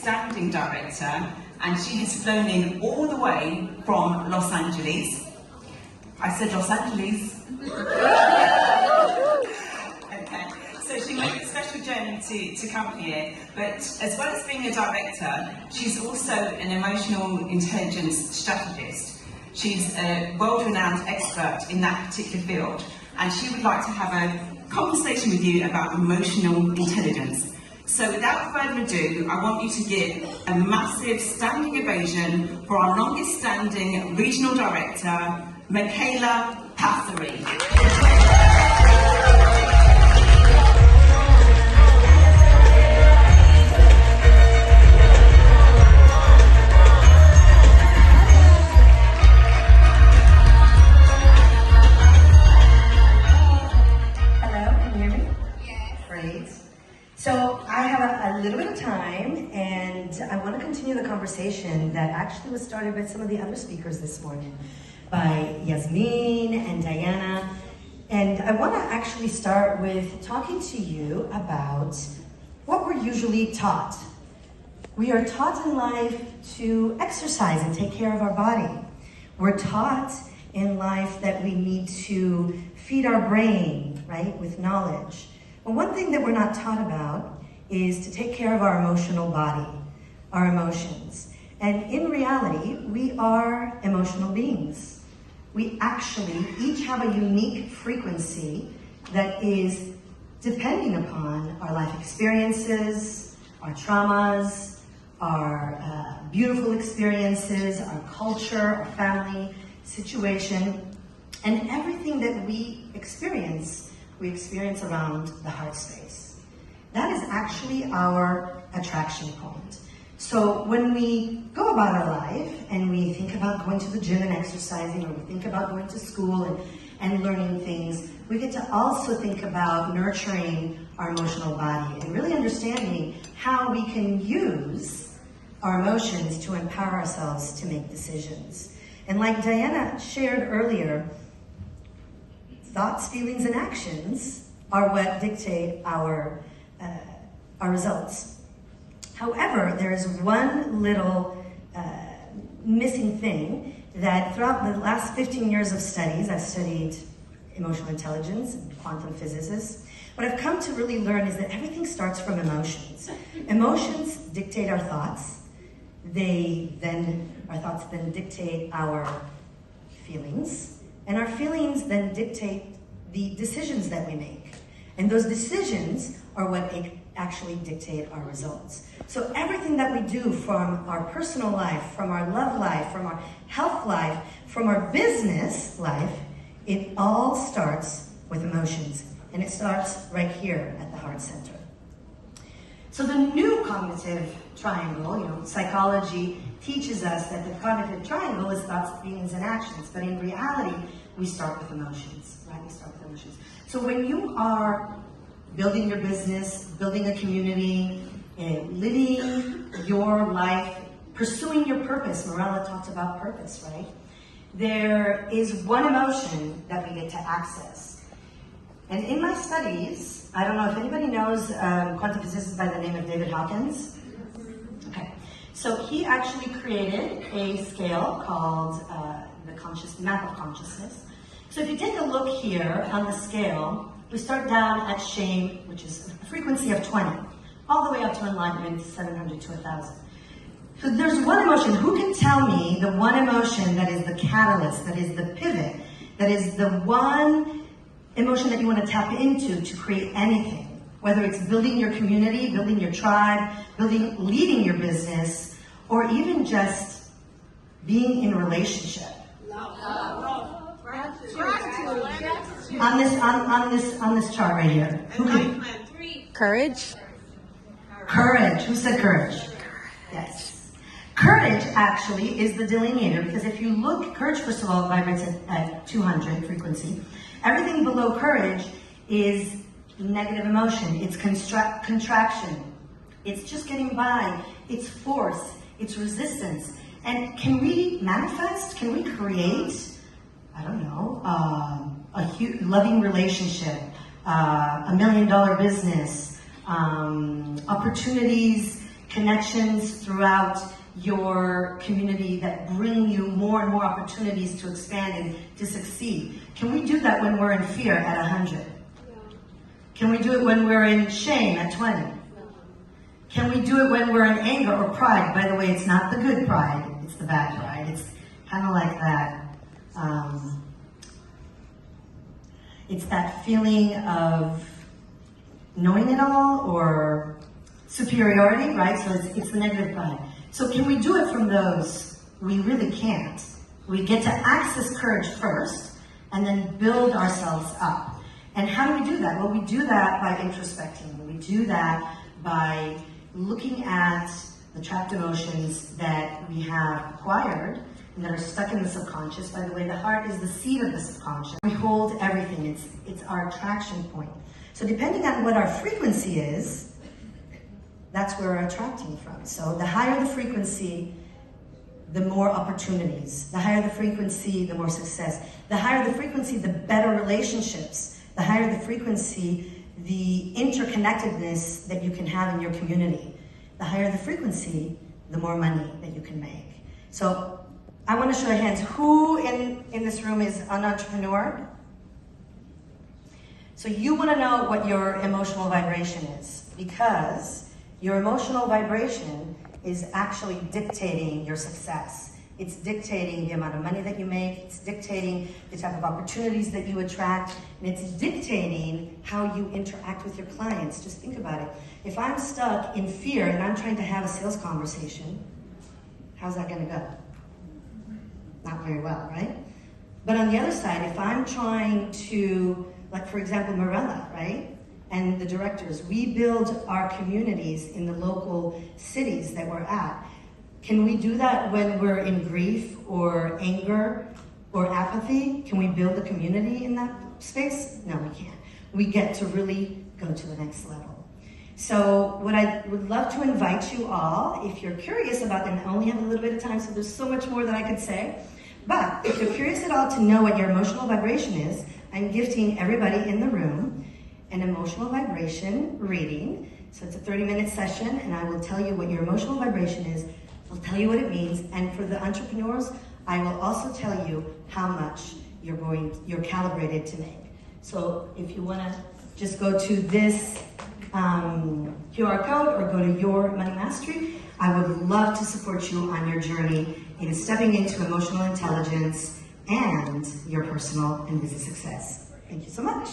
standing director, and she has flown in all the way from Los Angeles. I said Los Angeles. Okay, so she made a special journey to come here, but as well as being a director, she's also an emotional intelligence strategist. She's a world-renowned expert in that particular field, and she would like to have a conversation with you about emotional intelligence. So without further ado, I want you to give a massive standing ovation for our longest standing regional director, Micaela Passeri. So I have a little bit of time, and I want to continue the conversation that actually was started by some of the other speakers this morning, by Yasmin and Diana. And I want to actually start with talking to you about what we're usually taught. We are taught in life to exercise and take care of our body. We're taught in life that we need to feed our brain, right, with knowledge. But one thing that we're not taught about is to take care of our emotional body, our emotions. And in reality, we are emotional beings. We actually each have a unique frequency that is depending upon our life experiences, our traumas, our beautiful experiences, our culture, our family situation, and everything that we experience around the heart space. That is actually our attraction point. So when we go about our life and we think about going to the gym and exercising, or we think about going to school and learning things, we get to also think about nurturing our emotional body and really understanding how we can use our emotions to empower ourselves to make decisions. And like Diana shared earlier, thoughts, feelings, and actions are what dictate our results. However, there is one little missing thing that throughout the last 15 years of studies, I've studied emotional intelligence and quantum physicists. What I've come to really learn is that everything starts from emotions. Emotions dictate our thoughts. Our thoughts then dictate our feelings. And our feelings then dictate the decisions that we make. And those decisions are what actually dictate our results. So everything that we do, from our personal life, from our love life, from our health life, from our business life, it all starts with emotions. And it starts right here at the heart center. So the new cognitive triangle, psychology teaches us that the cognitive triangle is thoughts, feelings, and actions. But in reality, we start with emotions, right? We start with emotions. So when you are building your business, building a community, living your life, pursuing your purpose, Micaela talked about purpose, right? There is one emotion that we get to access. And in my studies, I don't know if anybody knows quantum physicist by the name of David Hawkins. Okay, so he actually created a scale called the map of consciousness. So if you take a look here on the scale, we start down at shame, which is a frequency of 20, all the way up to enlightenment, 700 to 1,000. So there's one emotion. Who can tell me the one emotion that is the catalyst, that is the pivot, that is the one emotion that you want to tap into to create anything? Whether it's building your community, building your tribe, leading your business, or even just being in a relationship. On this chart right here. Who can? Courage. Courage. Who said courage? Yes. Courage actually is the delineator, because if you look, courage first of all vibrates at 200 frequency. Everything below courage is negative emotion. It's contraction. It's just getting by. It's force. It's resistance. And can we manifest? Can we create? I don't know, a loving relationship, $1 million business, opportunities connections throughout your community that bring you more and more opportunities to expand and to succeed? Can we do that when we're in fear at 100? Can we do it when we're in shame at 20? Can we do it when we're in anger or pride? By the way, it's not the good pride, it's the bad pride. It's kind of like that. It's that feeling of knowing it all or superiority, right? So it's the negative pride. So can we do it from those? We really can't. We get to access courage first and then build ourselves up. And how do we do that? Well, we do that by introspecting. We do that by looking at the trapped emotions that we have acquired and that are stuck in the subconscious. By the way, the heart is the seat of the subconscious. We hold everything. It's our attraction point. So depending on what our frequency is, that's where we're attracting from. So the higher the frequency, the more opportunities. The higher the frequency, the more success. The higher the frequency, the better relationships. The higher the frequency, the interconnectedness that you can have in your community. The higher the frequency, the more money that you can make. So I want to show of hands, who in this room is an entrepreneur? So you want to know what your emotional vibration is, because your emotional vibration is actually dictating your success. It's dictating the amount of money that you make, it's dictating the type of opportunities that you attract, and it's dictating how you interact with your clients. Just think about it. If I'm stuck in fear and I'm trying to have a sales conversation, how's that going to go? Not very well, right? But on the other side, if I'm trying to, like for example, Mirella, right? And the directors, we build our communities in the local cities that we're at. Can we do that when we're in grief or anger or apathy? Can we build a community in that space? No, we can't. We get to really go to the next level. So what I would love to invite you all, if you're curious about, and I only have a little bit of time, so there's so much more that I could say, but if you're curious at all to know what your emotional vibration is, I'm gifting everybody in the room an emotional vibration reading. So it's a 30-minute session, and I will tell you what your emotional vibration is. I'll tell you what it means, and for the entrepreneurs, I will also tell you how much you're calibrated to make. So if you want to just go to this QR code or go to Your Money Mastery, I would love to support you on your journey in stepping into emotional intelligence and your personal and business success. Thank you so much.